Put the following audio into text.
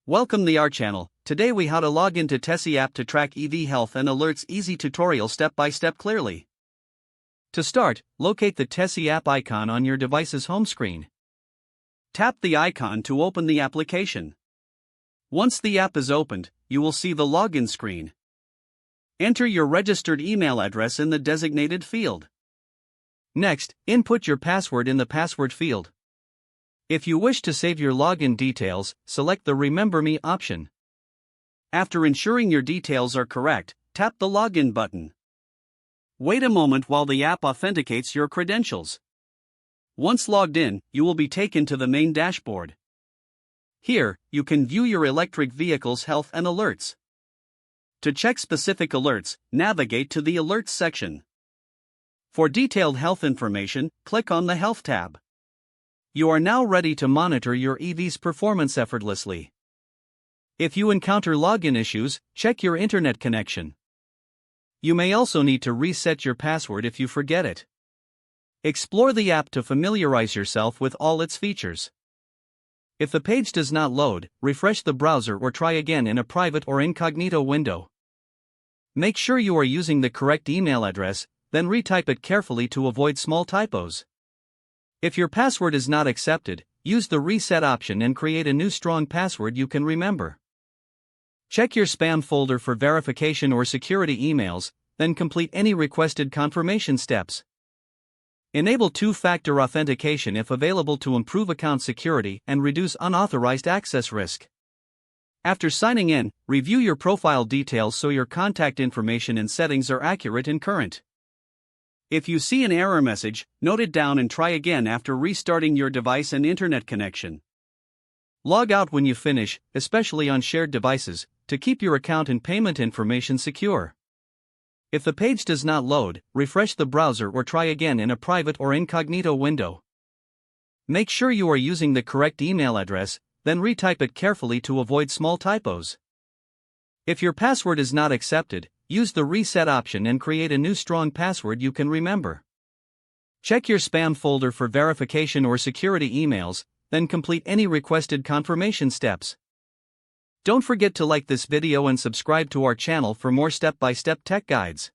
Welcome to our channel. Today we how to log into Tessie app to track EV health and alerts. Easy tutorial step by step clearly. To start, locate the Tessie app icon on your device's home screen. Tap the icon to open the application. Once the app is opened, you will see the login screen. Enter your registered email address in the designated field. Next, input your password in the password field. If you wish to save your login details, select the Remember Me option. After ensuring your details are correct, tap the Login button. Wait a moment while the app authenticates your credentials. Once logged in, you will be taken to the main dashboard. Here, you can view your electric vehicle's health and alerts. To check specific alerts, navigate to the Alerts section. For detailed health information, click on the Health tab. You are now ready to monitor your EV's performance effortlessly. If you encounter login issues, check your internet connection. You may also need to reset your password if you forget it. Explore the app to familiarize yourself with all its features. If the page does not load, refresh the browser or try again in a private or incognito window. Make sure you are using the correct email address, then retype it carefully to avoid small typos. If your password is not accepted, use the reset option and create a new strong password you can remember. Check your spam folder for verification or security emails, then complete any requested confirmation steps. Enable two-factor authentication if available to improve account security and reduce unauthorized access risk. After signing in, review your profile details so your contact information and settings are accurate and current. If you see an error message, note it down and try again after restarting your device and internet connection. Log out when you finish, especially on shared devices, to keep your account and payment information secure. If the page does not load, refresh the browser or try again in a private or incognito window. Make sure you are using the correct email address, then retype it carefully to avoid small typos. If your password is not accepted, use the reset option and create a new strong password you can remember. Check your spam folder for verification or security emails, then complete any requested confirmation steps. Don't forget to like this video and subscribe to our channel for more step-by-step tech guides.